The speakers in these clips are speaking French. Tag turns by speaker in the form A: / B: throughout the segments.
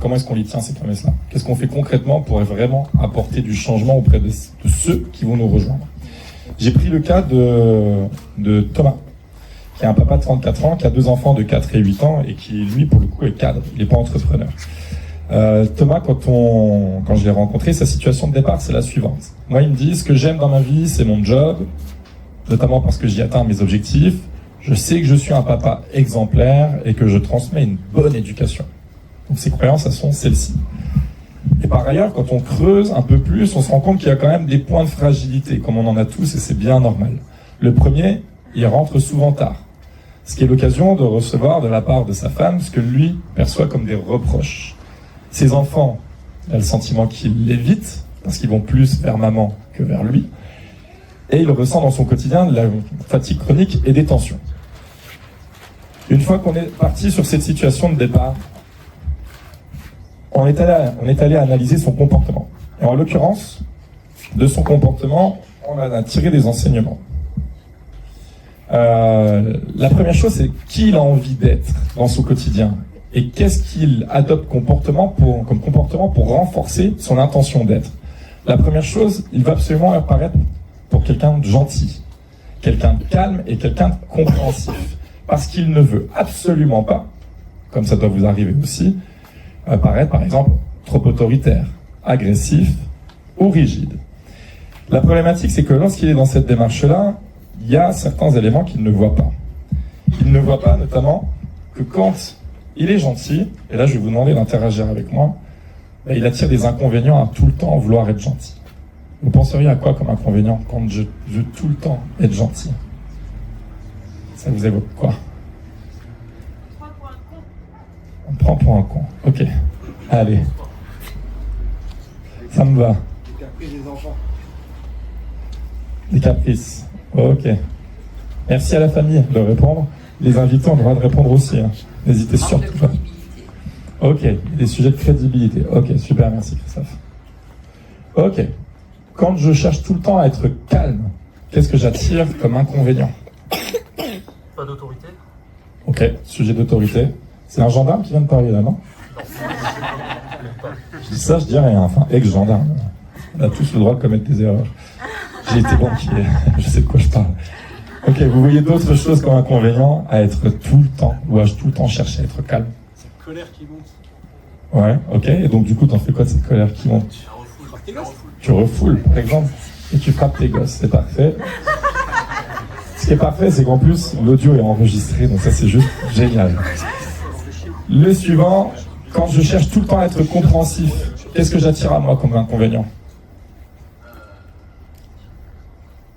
A: comment est-ce qu'on les tient, ces promesses-là? Qu'est-ce qu'on fait concrètement pour vraiment apporter du changement auprès de ceux qui vont nous rejoindre? J'ai pris le cas de Thomas, qui est un papa de 34 ans, qui a 2 enfants de 4 et 8 ans, et qui, lui, pour le coup, est cadre, il n'est pas entrepreneur. Thomas, quand je l'ai rencontré, sa situation de départ, c'est la suivante. Moi, il me dit, ce que j'aime dans ma vie, c'est mon job, notamment parce que j'y atteins mes objectifs. Je sais que je suis un papa exemplaire et que je transmets une bonne éducation. Donc ses croyances, elles sont celles-ci. Et par ailleurs, quand on creuse un peu plus, on se rend compte qu'il y a quand même des points de fragilité, comme on en a tous, et c'est bien normal. Le premier, il rentre souvent tard, ce qui est l'occasion de recevoir de la part de sa femme ce que lui perçoit comme des reproches. Ses enfants, il a le sentiment qu'ils l'évitent, parce qu'ils vont plus vers maman que vers lui, et il ressent dans son quotidien de la fatigue chronique et des tensions. Une fois qu'on est parti sur cette situation de départ, on est allé analyser son comportement. Et en l'occurrence, de son comportement, on a tiré des enseignements. La première chose, c'est qui il a envie d'être dans son quotidien et qu'est-ce qu'il adopte comme comportement pour renforcer son intention d'être. La première chose, il va absolument apparaître pour quelqu'un de gentil, quelqu'un de calme et quelqu'un de compréhensif. Parce qu'il ne veut absolument pas, comme ça doit vous arriver aussi, apparaître par exemple trop autoritaire, agressif ou rigide. La problématique, c'est que lorsqu'il est dans cette démarche-là, il y a certains éléments qu'il ne voit pas. Il ne voit pas notamment que quand il est gentil, et là je vais vous demander d'interagir avec moi, il attire des inconvénients à tout le temps vouloir être gentil. Vous penseriez à quoi comme inconvénient quand je veux tout le temps être gentil? Ça vous évoque quoi? On prend pour un con. Ok. Allez. Ça me va.
B: Les caprices des enfants.
A: Des caprices. Ok. Merci à la famille de répondre. Les invités ont le droit de répondre aussi. Hein. N'hésitez surtout pas. Ok. Des sujets de crédibilité. Ok. Super. Merci Christophe. Ok. Quand je cherche tout le temps à être calme, qu'est-ce que j'attire comme inconvénient?
C: Pas d'autorité.
A: Ok, sujet d'autorité. C'est un gendarme qui vient de parler là, non? Je dis ça, je dis rien. Enfin, ex-gendarme. On a tous le droit de commettre des erreurs. J'ai été banquier, je sais de quoi je parle. Ok, vous voyez d'autres choses comme inconvénient à être tout le temps, ou à tout le temps chercher à être calme?
B: Cette colère qui monte.
A: Ouais, ok. Et donc du coup, t'en fais quoi de cette colère qui monte? Tu refoules, par exemple, et tu frappes tes gosses. C'est parfait. Ce qui est parfait, c'est qu'en plus, l'audio est enregistré, donc ça c'est juste génial. Le suivant, quand je cherche tout le temps à être compréhensif, qu'est-ce que j'attire à moi comme inconvénient?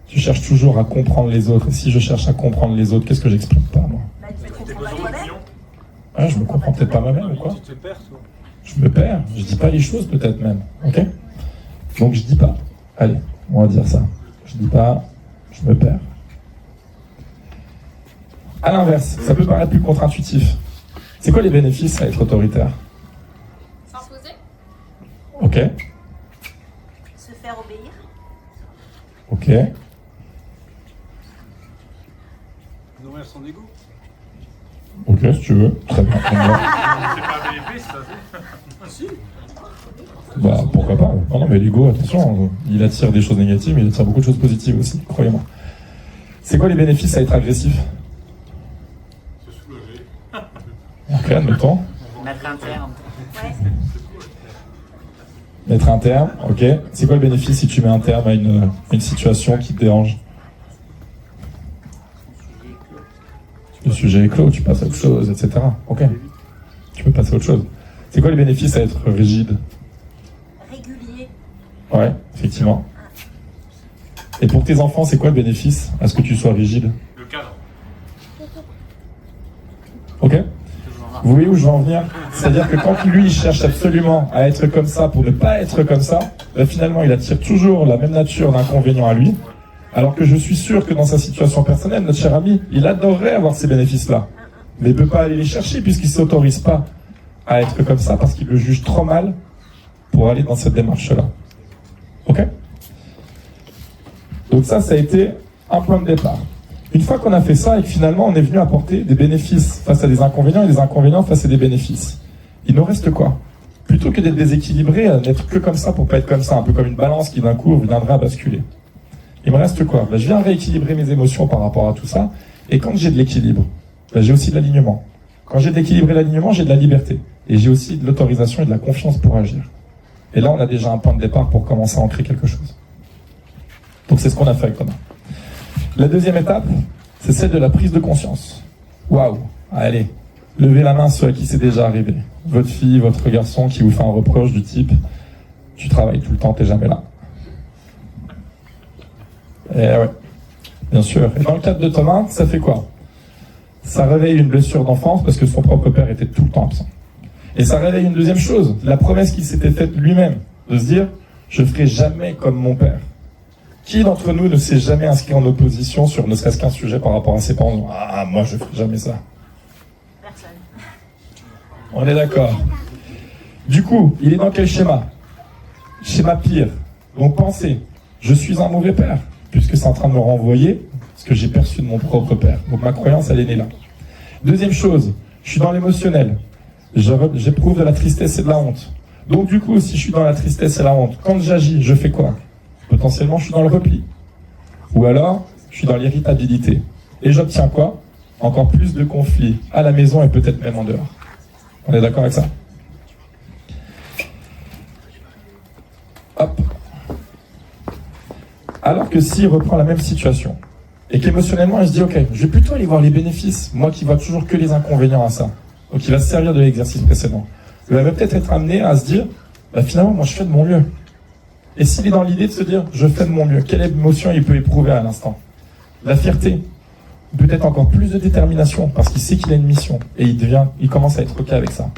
A: Je cherche toujours à comprendre les autres, et si je cherche à comprendre les autres, qu'est-ce que j'exprime pas, moi? Ouais, je me comprends peut-être pas moi-même, ou quoi?
B: Tu te perds, toi.
A: Je me perds, je dis pas les choses peut-être même, ok? Donc je dis pas. Allez, on va dire ça. Je dis pas, je me perds. À l'inverse, ça peut paraître plus contre-intuitif. C'est quoi les bénéfices à être autoritaire?
D: S'imposer.
A: Ok.
D: Se faire obéir.
A: Ok.
B: Nourrir son ego.
A: Ok, si tu veux. Très bien.
C: C'est pas un bénéfice, ça.
B: Ah si.
A: Bah, pourquoi pas. Non, mais l'ego, attention, il attire des choses négatives, mais il attire beaucoup de choses positives aussi, croyez-moi. C'est quoi les bénéfices à être agressif?
C: Se soulager.
A: Ok, admettons.
E: Mettre un terme.
D: Ouais.
A: Mettre un terme, ok. C'est quoi le bénéfice si tu mets un terme à une situation qui te dérange? Le sujet est clos, tu passes à autre chose, etc. Ok. Tu peux passer à autre chose. C'est quoi les bénéfices à être rigide?
D: Régulier.
A: Ouais, effectivement. Et pour tes enfants, c'est quoi le bénéfice à ce que tu sois rigide?
C: Le cadre.
A: Ok? Vous voyez où je veux en venir? C'est-à-dire que quand lui, il cherche absolument à être comme ça pour ne pas être comme ça, ben finalement, il attire toujours la même nature d'inconvénients à lui. Alors que je suis sûr que dans sa situation personnelle, notre cher ami, il adorerait avoir ces bénéfices-là. Mais il ne peut pas aller les chercher puisqu'il ne s'autorise pas à être comme ça parce qu'il le juge trop mal pour aller dans cette démarche-là. Ok? Donc ça a été un point de départ. Une fois qu'on a fait ça et que finalement on est venu apporter des bénéfices face à des inconvénients et des inconvénients face à des bénéfices, il nous reste quoi? Plutôt que d'être déséquilibré, n'être que comme ça pour pas être comme ça, un peu comme une balance qui d'un coup viendra basculer. Il me reste quoi? Je viens rééquilibrer mes émotions par rapport à tout ça, et quand j'ai de l'équilibre, j'ai aussi de l'alignement. Quand j'ai d'équilibré l'alignement, j'ai de la liberté, et j'ai aussi de l'autorisation et de la confiance pour agir. Et là, on a déjà un point de départ pour commencer à ancrer quelque chose. Donc c'est ce qu'on a fait avec Thomas. La deuxième étape, c'est celle de la prise de conscience. Waouh! Allez, levez la main ceux à qui c'est déjà arrivé. Votre fille, votre garçon qui vous fait un reproche du type « Tu travailles tout le temps, t'es jamais là ». Et ouais, bien sûr. Et dans le cadre de Thomas, ça fait quoi? Ça réveille une blessure d'enfance parce que son propre père était tout le temps absent. Et ça réveille une deuxième chose, la promesse qu'il s'était faite lui-même, de se dire « Je ferai jamais comme mon père ». Qui d'entre nous ne s'est jamais inscrit en opposition sur ne serait-ce qu'un sujet par rapport à ses parents? Ah, moi je ferai jamais ça.
D: Personne.
A: On est d'accord. Du coup, il est dans quel schéma? Schéma pire. Donc pensez, je suis un mauvais père, puisque c'est en train de me renvoyer ce que j'ai perçu de mon propre père. Donc ma croyance, elle est née là. Deuxième chose, je suis dans l'émotionnel. J'éprouve de la tristesse et de la honte. Donc du coup, si je suis dans la tristesse et la honte, quand j'agis, je fais quoi? Potentiellement, je suis dans le repli. Ou alors, je suis dans l'irritabilité. Et j'obtiens quoi? Encore plus de conflits à la maison et peut-être même en dehors. On est d'accord avec ça? Hop. Alors que s'il reprend la même situation, et qu'émotionnellement, il se dit, ok, je vais plutôt aller voir les bénéfices, moi qui vois toujours que les inconvénients à ça. Donc il va se servir de l'exercice précédent. Il va peut-être être amené à se dire, bah, finalement, moi je fais de mon mieux. Et s'il est dans l'idée de se dire, je fais de mon mieux, quelle émotion il peut éprouver à l'instant? La fierté, peut-être encore plus de détermination, parce qu'il sait qu'il a une mission, et il commence à être ok avec ça.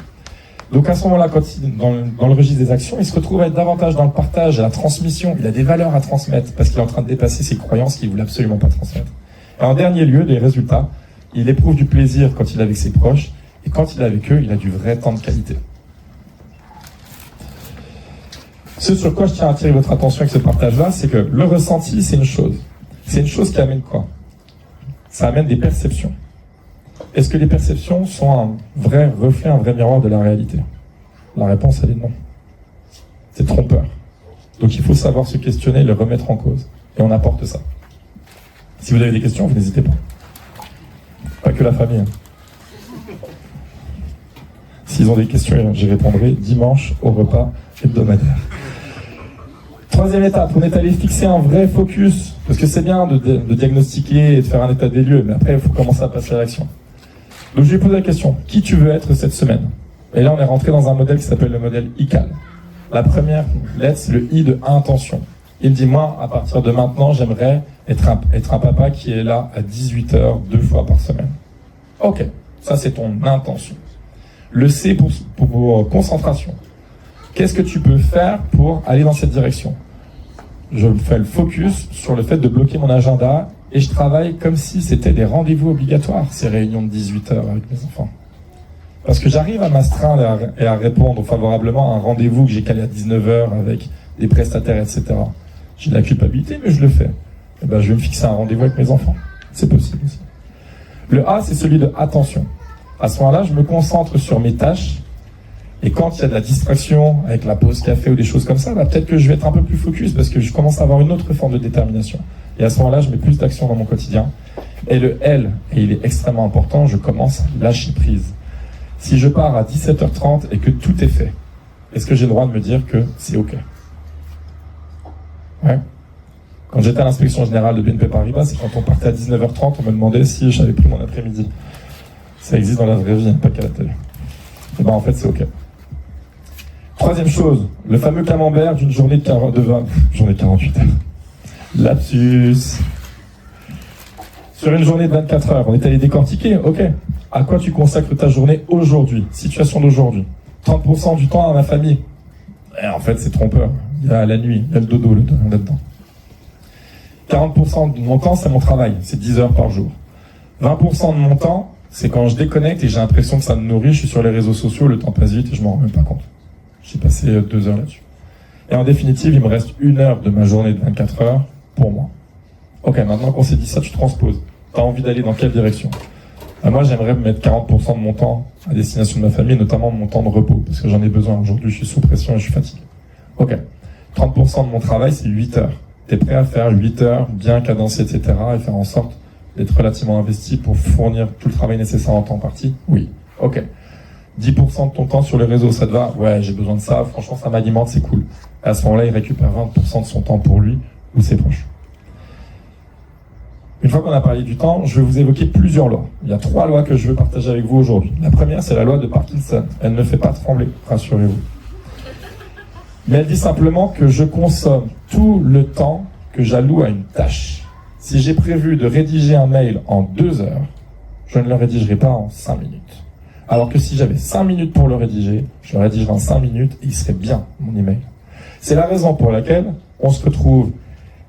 A: Donc à ce moment-là, quand il est dans le registre des actions, il se retrouve à être davantage dans le partage, à la transmission, il a des valeurs à transmettre, parce qu'il est en train de dépasser ses croyances qu'il ne voulait absolument pas transmettre. Et en dernier lieu, les résultats, il éprouve du plaisir quand il est avec ses proches, et quand il est avec eux, il a du vrai temps de qualité. Ce sur quoi je tiens à attirer votre attention avec ce partage-là, c'est que le ressenti, c'est une chose. C'est une chose qui amène quoi? Ça amène des perceptions. Est-ce que les perceptions sont un vrai reflet, un vrai miroir de la réalité? La réponse, elle est non. C'est trompeur. Donc il faut savoir se questionner et le remettre en cause. Et on apporte ça. Si vous avez des questions, vous n'hésitez pas. Pas que la famille. S'ils ont des questions, j'y répondrai dimanche au repas hebdomadaire. Troisième étape, on est allé fixer un vrai focus, parce que c'est bien de diagnostiquer et de faire un état des lieux, mais après il faut commencer à passer à l'action. Donc je lui pose la question, qui tu veux être cette semaine? Et là on est rentré dans un modèle qui s'appelle le modèle ICAL. La première lettre, c'est le I de intention. Il me dit, moi, à partir de maintenant, j'aimerais être un papa qui est là à 18h, 2 fois par semaine. Ok, ça c'est ton intention. Le C pour concentration. Qu'est-ce que tu peux faire pour aller dans cette direction? Je fais le focus sur le fait de bloquer mon agenda et je travaille comme si c'était des rendez-vous obligatoires, ces réunions de 18h avec mes enfants. Parce que j'arrive à m'astreindre et à répondre favorablement à un rendez-vous que j'ai calé à 19h avec des prestataires, etc. J'ai de la culpabilité, mais je le fais. Et ben, je vais me fixer un rendez-vous avec mes enfants. C'est possible aussi. Le A, c'est celui de attention. À ce moment-là, je me concentre sur mes tâches. Et quand il y a de la distraction avec la pause café ou des choses comme ça, bah peut-être que je vais être un peu plus focus parce que je commence à avoir une autre forme de détermination. Et à ce moment-là, je mets plus d'action dans mon quotidien. Et le L, et il est extrêmement important, je commence à lâcher prise. Si je pars à 17h30 et que tout est fait, est-ce que j'ai le droit de me dire que c'est OK? Ouais. Quand j'étais à l'inspection générale de BNP Paribas, c'est quand on partait à 19h30, on me demandait si j'avais pris mon après-midi. Ça existe dans la vraie vie, pas qu'à la télé. Et ben en fait, c'est OK. Troisième chose, le fameux camembert d'une journée journée de 48 heures. Lapsus. Sur une journée de 24 heures, on est allé décortiquer, ok. À quoi tu consacres ta journée aujourd'hui? Situation d'aujourd'hui. 30% du temps à ma famille. Et en fait, c'est trompeur. Il y a la nuit, il y a le dodo là-dedans. 40% de mon temps, c'est mon travail. C'est 10 heures par jour. 20% de mon temps, c'est quand je déconnecte et j'ai l'impression que ça me nourrit. Je suis sur les réseaux sociaux, le temps passe vite et je m'en rends même pas compte. J'ai passé 2 heures là-dessus. Et en définitive, il me reste 1 heure de ma journée de 24 heures pour moi. Ok, maintenant qu'on s'est dit ça, tu transposes. T'as envie d'aller dans quelle direction? Moi, j'aimerais mettre 40% de mon temps à destination de ma famille, notamment de mon temps de repos, parce que j'en ai besoin. Aujourd'hui, je suis sous pression et je suis fatigué. Ok. 30% de mon travail, c'est 8 heures. T'es prêt à faire 8 heures, bien cadencé, etc., et faire en sorte d'être relativement investi pour fournir tout le travail nécessaire en temps parti? Oui. Ok. 10% de ton temps sur le réseau, ça te va? Ouais, j'ai besoin de ça, franchement, ça m'alimente, c'est cool. Et à ce moment-là, il récupère 20% de son temps pour lui ou ses proches. Une fois qu'on a parlé du temps, je vais vous évoquer plusieurs lois. Il y a 3 lois que je veux partager avec vous aujourd'hui. La première, c'est la loi de Parkinson. Elle ne fait pas trembler, rassurez-vous. Mais elle dit simplement que je consomme tout le temps que j'alloue à une tâche. Si j'ai prévu de rédiger un mail en 2 heures, je ne le rédigerai pas en 5 minutes. Alors que si j'avais 5 minutes pour le rédiger, je le rédigerai en 5 minutes et il serait bien, mon email. C'est la raison pour laquelle on se retrouve,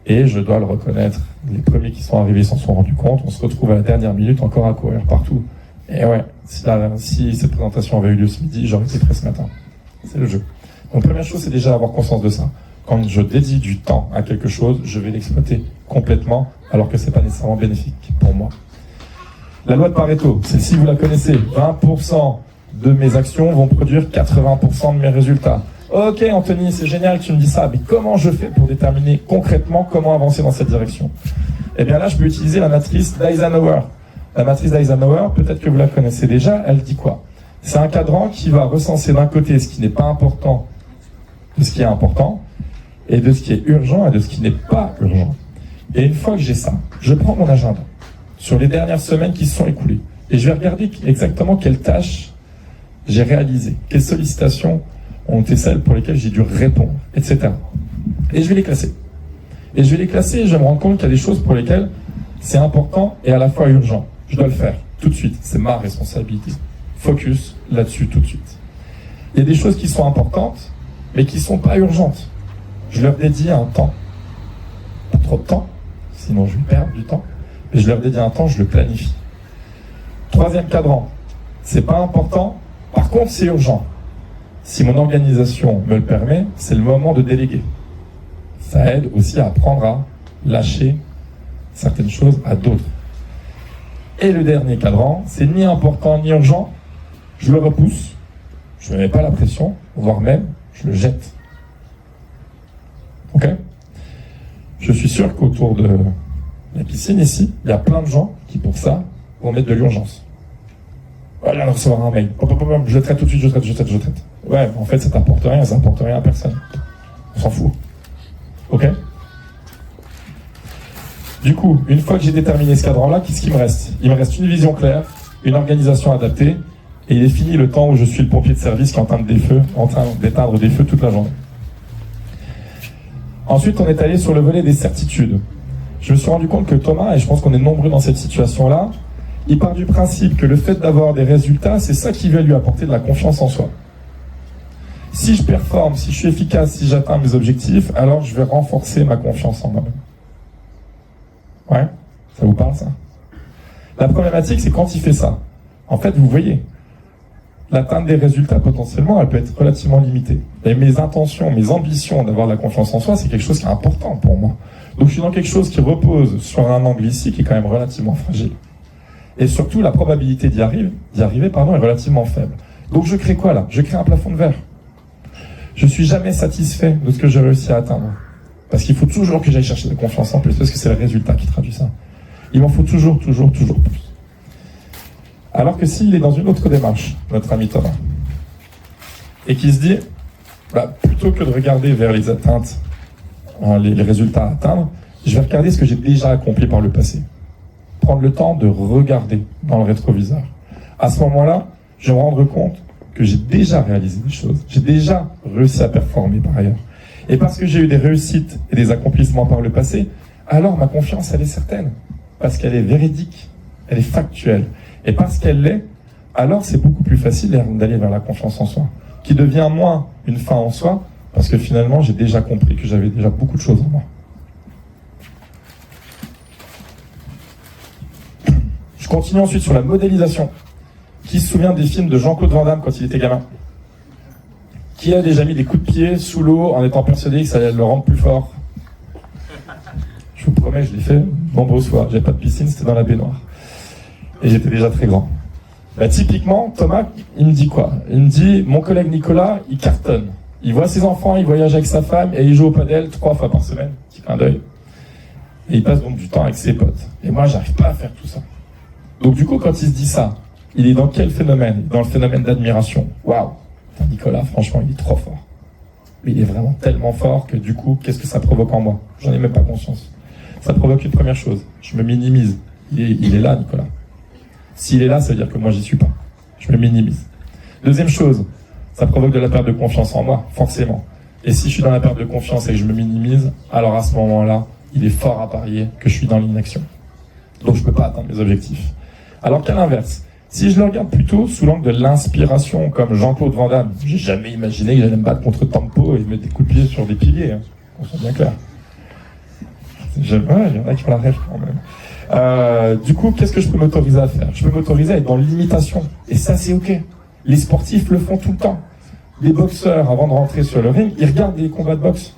A: et je dois le reconnaître, les premiers qui sont arrivés s'en sont rendus compte, on se retrouve à la dernière minute encore à courir partout. Et ouais, si cette présentation avait eu lieu ce midi, j'aurais été prêt ce matin. C'est le jeu. Donc première chose, c'est déjà avoir conscience de ça. Quand je dédie du temps à quelque chose, je vais l'exploiter complètement, alors que c'est pas nécessairement bénéfique pour moi. La loi de Pareto, celle-ci vous la connaissez, 20% de mes actions vont produire 80% de mes résultats. Ok Anthony, c'est génial que tu me dis ça, mais comment je fais pour déterminer concrètement comment avancer dans cette direction? Eh bien là, je peux utiliser la matrice d'Eisenhower. La matrice d'Eisenhower, peut-être que vous la connaissez déjà, elle dit quoi? C'est un cadran qui va recenser d'un côté ce qui n'est pas important de ce qui est important, et de ce qui est urgent et de ce qui n'est pas urgent. Et une fois que j'ai ça, je prends mon agenda sur les dernières semaines qui se sont écoulées, et je vais regarder exactement quelles tâches j'ai réalisées, quelles sollicitations ont été celles pour lesquelles j'ai dû répondre, etc. Et je vais les classer. Et je vais les classer et je vais me rendre compte qu'il y a des choses pour lesquelles c'est important et à la fois urgent. Je dois le faire tout de suite, c'est ma responsabilité. Focus là-dessus tout de suite. Il y a des choses qui sont importantes, mais qui ne sont pas urgentes. Je leur dédie un temps. Pas trop de temps, sinon je vais perdre du temps. Mais je leur dédie un temps, je le planifie. 3e cadran, c'est pas important, par contre c'est urgent. Si mon organisation me le permet, c'est le moment de déléguer. Ça aide aussi à apprendre à lâcher certaines choses à d'autres. Et le dernier cadran, c'est ni important ni urgent, je le repousse, je ne mets pas la pression, voire même, je le jette. Ok? Je suis sûr qu'autour de la piscine ici, il y a plein de gens qui, pour ça, vont mettre de l'urgence. Voilà, on va recevoir un mail. Je traite tout de suite, je traite. Ouais, en fait, ça t'apporte rien à personne. On s'en fout. Ok? Du coup, une fois que j'ai déterminé ce cadran-là, qu'est-ce qu'il me reste? Il me reste une vision claire, une organisation adaptée, et il est fini le temps où je suis le pompier de service qui est en train d'éteindre des feux toute la journée. Ensuite, on est allé sur le volet des certitudes. Je me suis rendu compte que Thomas, et je pense qu'on est nombreux dans cette situation-là, il part du principe que le fait d'avoir des résultats, c'est ça qui va lui apporter de la confiance en soi. Si je performe, si je suis efficace, si j'atteins mes objectifs, alors je vais renforcer ma confiance en moi-même. Ouais? Ça vous parle, ça? La problématique, c'est quand il fait ça. En fait, vous voyez, l'atteinte des résultats, potentiellement, elle peut être relativement limitée. Et mes intentions, mes ambitions d'avoir de la confiance en soi, c'est quelque chose qui est important pour moi. Donc je suis dans quelque chose qui repose sur un angle ici qui est quand même relativement fragile. Et surtout, la probabilité d'y arriver, est relativement faible. Donc je crée quoi là? Je crée un plafond de verre. Je suis jamais satisfait de ce que j'ai réussi à atteindre. Parce qu'il faut toujours que j'aille chercher de la confiance en plus, parce que c'est le résultat qui traduit ça. Il m'en faut toujours plus. Alors que s'il est dans une autre démarche, notre ami Thomas, et qui se dit, plutôt que de regarder vers les atteintes, les résultats à atteindre, je vais regarder ce que j'ai déjà accompli par le passé. Prendre le temps de regarder dans le rétroviseur. À ce moment-là, je vais me rendre compte que j'ai déjà réalisé des choses. J'ai déjà réussi à performer par ailleurs. Et parce que j'ai eu des réussites et des accomplissements par le passé, alors ma confiance, elle est certaine. Parce qu'elle est véridique, elle est factuelle. Et parce qu'elle l'est, alors c'est beaucoup plus facile d'aller vers la confiance en soi, qui devient moins une fin en soi, parce que finalement, j'ai déjà compris que j'avais déjà beaucoup de choses en moi. Je continue ensuite sur la modélisation. Qui se souvient des films de Jean-Claude Van Damme quand il était gamin? Qui a déjà mis des coups de pied sous l'eau en étant persuadé que ça allait le rendre plus fort? Je vous promets, je l'ai fait nombreuses fois. J'avais pas de piscine, c'était dans la baignoire. Et j'étais déjà très grand. Bah, typiquement, Thomas, il me dit quoi? Il me dit, mon collègue Nicolas, il cartonne. Il voit ses enfants, il voyage avec sa femme et il joue au padel 3 fois par semaine. Petit clin d'œil. Et il passe donc du temps avec ses potes. Et moi, j'arrive pas à faire tout ça. Donc du coup, quand il se dit ça, il est dans quel phénomène? Dans le phénomène d'admiration. Waouh! Nicolas, franchement, il est trop fort. Mais il est vraiment tellement fort que du coup, qu'est-ce que ça provoque en moi? J'en ai même pas conscience. Ça provoque une première chose. Je me minimise. Il est là, Nicolas. S'il est là, ça veut dire que moi, j'y suis pas. Je me minimise. Deuxième chose, ça provoque de la perte de confiance en moi, forcément. Et si je suis dans la perte de confiance et que je me minimise, alors à ce moment-là, il est fort à parier que je suis dans l'inaction. Donc je peux pas atteindre mes objectifs. Alors qu'à l'inverse, si je le regarde plutôt sous l'angle de l'inspiration, comme Jean-Claude Van Damme, j'ai jamais imaginé que j'allais me battre contre Tempo et mettre des coups de pied sur des piliers. Hein. On soit bien clair. Ouais, il y en a qui ont la rêve quand même. Du coup, qu'est-ce que je peux m'autoriser à faire? Je peux m'autoriser à être dans l'imitation. Et ça, c'est ok. Les sportifs le font tout le temps. Les boxeurs, avant de rentrer sur le ring, ils regardent des combats de boxe.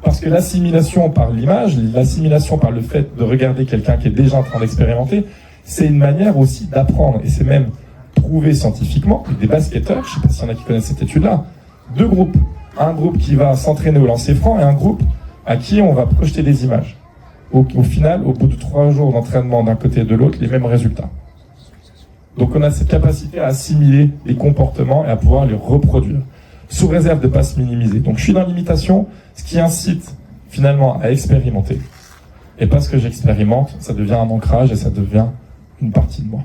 A: Parce que l'assimilation par l'image, l'assimilation par le fait de regarder quelqu'un qui est déjà en train d'expérimenter, c'est une manière aussi d'apprendre. Et c'est même prouvé scientifiquement. Des basketteurs, je ne sais pas s'il y en a qui connaissent cette étude-là, 2 groupes. Un groupe qui va s'entraîner au lancer franc et un groupe à qui on va projeter des images. Au final, au bout de 3 jours d'entraînement d'un côté et de l'autre, les mêmes résultats. Donc on a cette capacité à assimiler les comportements et à pouvoir les reproduire, sous réserve de ne pas se minimiser. Donc je suis dans l'imitation, ce qui incite finalement à expérimenter. Et parce que j'expérimente, ça devient un ancrage et ça devient une partie de moi.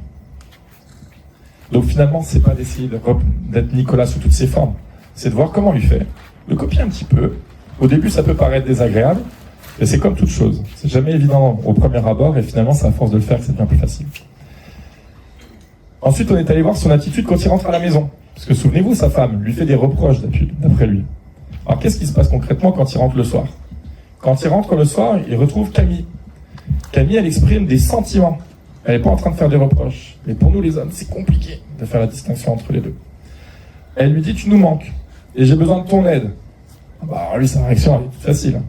A: Donc finalement, c'est pas d'essayer d'être Nicolas sous toutes ses formes, c'est de voir comment il fait, de copier un petit peu. Au début, ça peut paraître désagréable, mais c'est comme toute chose. C'est jamais évident au premier abord, et finalement, c'est à force de le faire que c'est bien plus facile. Ensuite, on est allé voir son attitude quand il rentre à la maison. Parce que souvenez-vous, sa femme lui fait des reproches d'après lui. Alors, qu'est-ce qui se passe concrètement quand il rentre le soir? Quand il rentre le soir, il retrouve Camille. Camille, elle exprime des sentiments. Elle n'est pas en train de faire des reproches. Mais pour nous, les hommes, c'est compliqué de faire la distinction entre les deux. Elle lui dit, tu nous manques. Et j'ai besoin de ton aide. Bah, lui, sa réaction, elle est toute facile.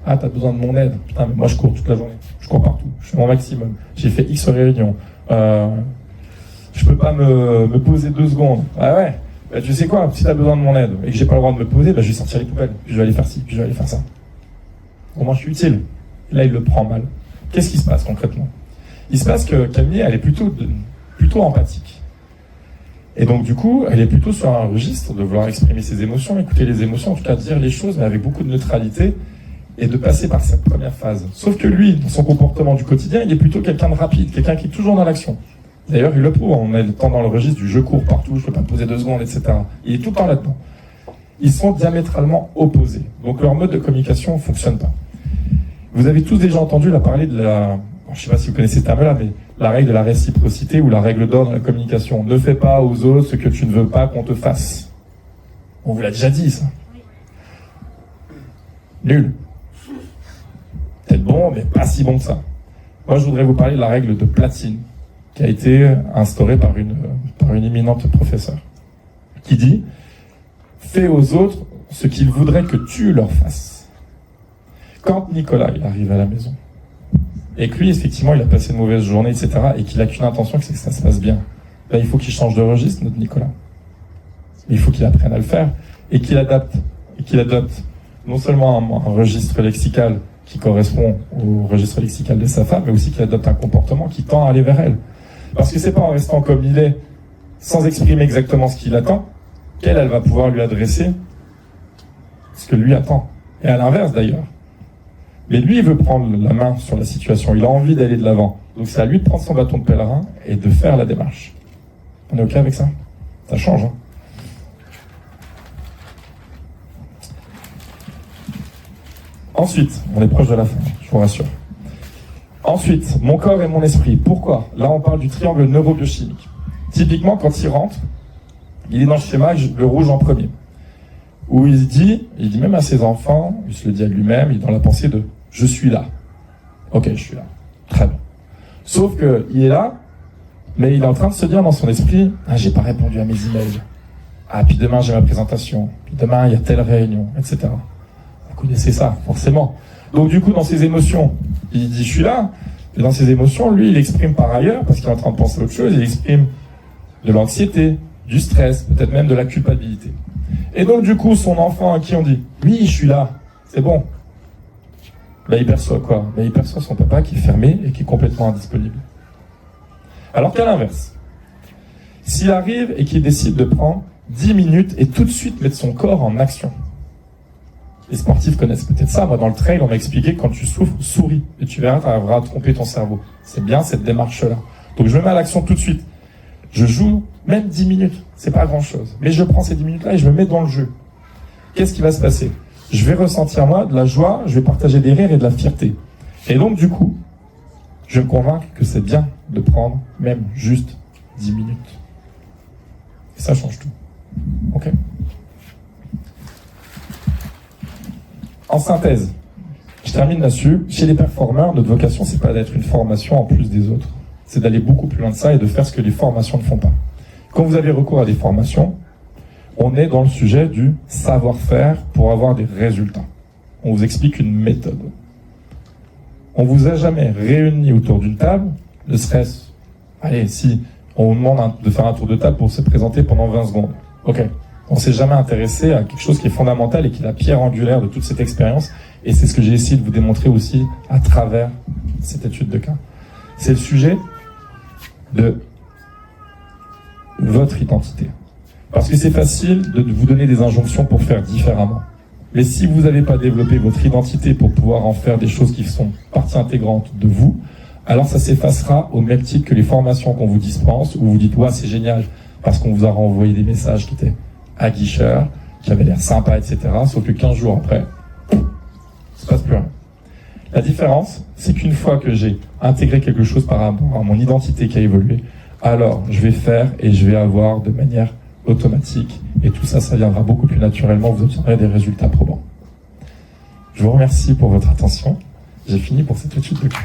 A: Ah, t'as besoin de mon aide? Putain, mais moi, je cours toute la journée. Je cours partout. Je fais mon maximum. J'ai fait X réunions. Je peux pas me poser 2 secondes. Ah ouais? Bah, tu sais quoi? Si t'as besoin de mon aide et que j'ai pas le droit de me poser, bah, je vais sortir les poubelles. Puis je vais aller faire ci, puis je vais aller faire ça. Au moins, je suis utile. Et là, il le prend mal. Qu'est-ce qui se passe concrètement? Il se passe que Camille, elle est plutôt empathique. Et donc, du coup, elle est plutôt sur un registre de vouloir exprimer ses émotions, écouter les émotions, en tout cas dire les choses, mais avec beaucoup de neutralité, et de passer par cette première phase. Sauf que lui, dans son comportement du quotidien, il est plutôt quelqu'un de rapide, quelqu'un qui est toujours dans l'action. D'ailleurs, il le prouve, on est tant dans le registre du je cours partout, je peux pas me poser 2 secondes, etc. Il est tout le temps là-dedans. Ils sont diamétralement opposés. Donc leur mode de communication ne fonctionne pas. Vous avez tous déjà entendu parler de la... Je ne sais pas si vous connaissez ce terme-là, mais la règle de la réciprocité ou la règle d'or dans la communication. Ne fais pas aux autres ce que tu ne veux pas qu'on te fasse. On vous l'a déjà dit, ça. Nul. Peut-être bon, mais pas si bon que ça. Moi, je voudrais vous parler de la règle de platine, qui a été instaurée par une éminente professeure, qui dit « Fais aux autres ce qu'ils voudraient que tu leur fasses ». Quand Nicolas, il arrive à la maison, et que lui, effectivement, il a passé une mauvaise journée, etc., et qu'il n'a qu'une intention, c'est que ça se passe bien, ben, il faut qu'il change de registre, notre Nicolas. Il faut qu'il apprenne à le faire, et qu'il adapte non seulement un registre lexical qui correspond au registre lexical de sa femme, mais aussi qu'il adopte un comportement qui tend à aller vers elle. Parce que c'est pas en restant comme il est, sans exprimer exactement ce qu'il attend, qu'elle va pouvoir lui adresser ce que lui attend. Et à l'inverse d'ailleurs. Mais lui, il veut prendre la main sur la situation, il a envie d'aller de l'avant. Donc c'est à lui de prendre son bâton de pèlerin et de faire la démarche. On est OK avec ça? Ça change, hein? Ensuite, on est proche de la fin, je vous rassure. Ensuite, mon corps et mon esprit. Pourquoi? Là, on parle du triangle neurobiochimique. Typiquement, quand il rentre, il est dans le schéma, le rouge en premier. Où il dit même à ses enfants, il se le dit à lui-même, il est dans la pensée de « je suis là ». Ok, je suis là. Très bien. Sauf qu'il est là, mais il est en train de se dire dans son esprit « Ah, j'ai pas répondu à mes emails. Ah, puis demain, j'ai ma présentation. Puis demain, il y a telle réunion, etc. » Vous connaissez ça, forcément. Donc du coup, dans ses émotions, il dit « je suis là », Et dans ses émotions, lui, il exprime par ailleurs, parce qu'il est en train de penser à autre chose, il exprime de l'anxiété, du stress, peut-être même de la culpabilité. Et donc, du coup, son enfant à qui on dit « Oui, je suis là, c'est bon », ben, il perçoit quoi? Ben, il perçoit son papa qui est fermé et qui est complètement indisponible. Alors qu'à l'inverse, s'il arrive et qu'il décide de prendre 10 minutes et tout de suite mettre son corps en action. Les sportifs connaissent peut-être ça. Moi, dans le trail, on m'a expliqué que quand tu souffres, souris. Et tu verras, tu arriveras à tromper ton cerveau. C'est bien cette démarche-là. Donc, je me mets à l'action tout de suite. Je joue même 10 minutes. C'est pas grand-chose. Mais je prends ces 10 minutes-là et je me mets dans le jeu. Qu'est-ce qui va se passer? Je vais ressentir, moi, de la joie, je vais partager des rires et de la fierté. Et donc, du coup, je vais me convaincre que c'est bien de prendre même juste 10 minutes. Et ça change tout. Ok? En synthèse, je termine là-dessus. Chez les performeurs, notre vocation, c'est pas d'être une formation en plus des autres. C'est d'aller beaucoup plus loin de ça et de faire ce que les formations ne font pas. Quand vous avez recours à des formations, on est dans le sujet du savoir-faire pour avoir des résultats. On vous explique une méthode. On vous a jamais réunis autour d'une table, ne serait-ce, allez, si on vous demande de faire un tour de table pour se présenter pendant 20 secondes. Ok. On s'est jamais intéressé à quelque chose qui est fondamental et qui est la pierre angulaire de toute cette expérience. Et c'est ce que j'ai essayé de vous démontrer aussi à travers cette étude de cas. C'est le sujet de votre identité. Parce que c'est facile de vous donner des injonctions pour faire différemment. Mais si vous n'avez pas développé votre identité pour pouvoir en faire des choses qui sont partie intégrante de vous, alors ça s'effacera au même titre que les formations qu'on vous dispense, où vous dites « Ouais, c'est génial » parce qu'on vous a renvoyé des messages qui étaient aguicheurs, qui avaient l'air sympas, etc. Sauf que 15 jours après, il ne se passe plus rien. La différence, c'est qu'une fois que j'ai intégré quelque chose par rapport à mon identité qui a évolué, alors je vais faire et je vais avoir de manière automatique, et tout ça, ça viendra beaucoup plus naturellement, vous obtiendrez des résultats probants. Je vous remercie pour votre attention. J'ai fini pour cette étude de cas.